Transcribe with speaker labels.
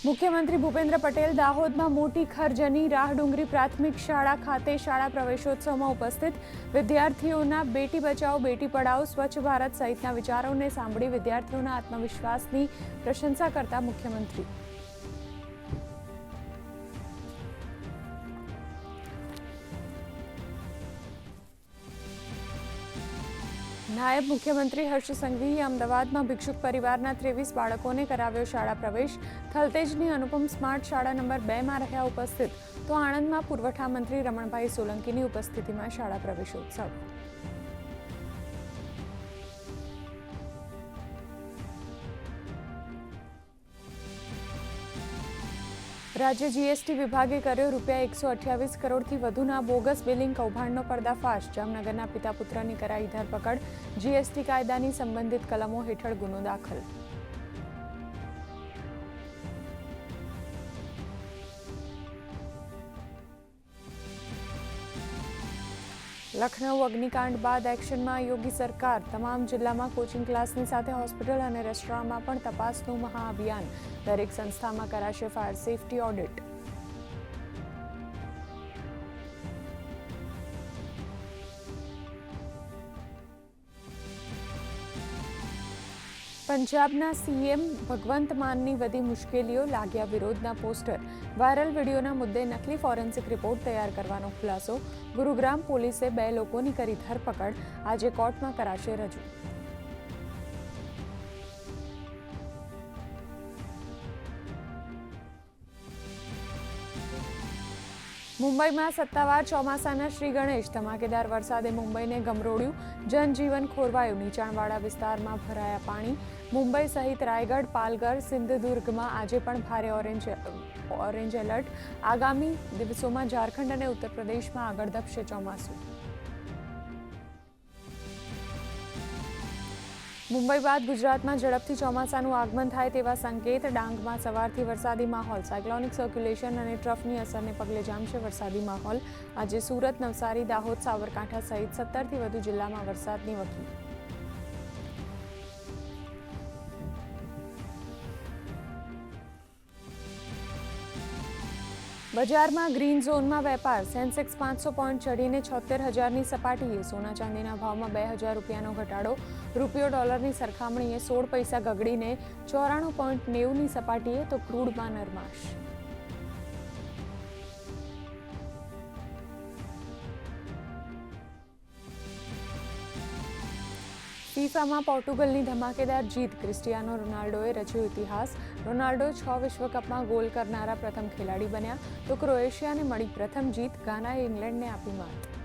Speaker 1: મુખ્યમંત્રી ભૂપેન્દ્ર પટેલ દાહોદમાં મોટી ખરજની રાહડુંગરી પ્રાથમિક શાળા ખાતે શાળા પ્રવેશોત્સવમાં ઉપસ્થિત વિદ્યાર્થીઓના બેટી બચાવો બેટી પઢાઓ સ્વચ્છ ભારત સહિતના વિચારોને સાંભળી વિદ્યાર્થીઓના આત્મવિશ્વાસની પ્રશંસા કરતા મુખ્યમંત્રી નાયબ મુખ્યમંત્રી હર્ષ સંઘવીએ અમદાવાદમાં ભિક્ષુક પરિવારના 23 બાળકોને કરાવ્યો શાળા પ્રવેશ. થલતેજની અનુપમ સ્માર્ટ શાળા નંબર 2માં રહ્યા ઉપસ્થિત, તો આણંદમાં પુરવઠા મંત્રી રમણભાઈ સોલંકીની ઉપસ્થિતિમાં શાળા પ્રવેશોત્સવ. રાજ્ય જીએસટી વિભાગે કર્યો ₹128 કરોડથી વધુના બોગસ બિલિંગ કૌભાંડનો પર્દાફાશ. જામનગરના પિતા પુત્રની કરાઈ ધરપકડ. જીએસટી કાયદાની સંબંધિત કલમો હેઠળ ગુનો દાખલ. લખનઉ અગ્નિકાંડ બાદ એક્શનમાં યોગી સરકાર. તમામ જિલ્લામાં કોચિંગ ક્લાસની સાથે હોસ્પિટલ અને રેસ્ટોરાંમાં પણ તપાસનું મહાઅભિયાન. દરેક સંસ્થામાં કરાશે ફાયર સેફટી ઓડિટ. પંજાબના સીએમ ભગવંત માનની વધી મુશ્કેલીઓ, લાગ્યા વિરોધના પોસ્ટર. વાયરલ વિડીયોના મુદ્દે નકલી ફોરેન્સિક રિપોર્ટ તૈયાર કરવાનો ખુલાસો. ગુરુગ્રામ પોલીસે 2 લોકોની કરી ધરપકડ. આજે કોર્ટમાં કરાશે રજૂ. મુંબઈમાં સત્તાવાર ચોમાસાના શ્રી ગણેશ. ધમાકેદાર વરસાદે મુંબઈને ગમરોડ્યું. જનજીવન ખોરવાયું. નીચાણવાળા વિસ્તારમાં ભરાયા પાણી. મુંબઈ સહિત રાયગઢ, પાલઘર, સિંધુદુર્ગમાં આજે પણ ભારે ઓરેન્જ એલર્ટ. આગામી દિવસોમાં ઝારખંડ અને ઉત્તર પ્રદેશમાં આગળ ધપશે ચોમાસું. મુંબઈ બાદ ગુજરાતમાં ઝડપથી ચોમાસાનું આગમન થાય તેવા સંકેત. ડાંગમાં સવારથી વરસાદી માહોલ. સાયક્લોનિક સર્ક્યુલેશન અને ટ્રફની અસરને પગલે જામશે વરસાદી માહોલ. આજે સુરત, નવસારી, દાહોદ, સાબરકાંઠા સહિત 17થી વધુ જિલ્લામાં વરસાદની વકી. બજારમાં ગ્રીન ઝોનમાં વેપાર. સેન્સેક્સ 500 પોઈન્ટ ચઢીને 76,000ની સપાટીએ. સોના ચાંદીના ભાવમાં ₹2,000નો ઘટાડો. રૂપિયો ડોલરની સરખામણીએ 16 પૈસા ગગડીને 94.90ની સપાટીએ, તો ક્રૂડમાં નરમાશ. ફીફામાં પોર્ટુગલની ધમાકેદાર જીત. ક્રિસ્ટિયાનો રોનાલ્ડોએ રચ્યો ઇતિહાસ. રોનાલ્ડો 6 વિશ્વકપમાં ગોલ કરનારા પ્રથમ ખેલાડી બન્યા, તો ક્રોએશિયાને મળી પ્રથમ જીત. ગાનાએ ઇંગ્લેન્ડને આપી માત.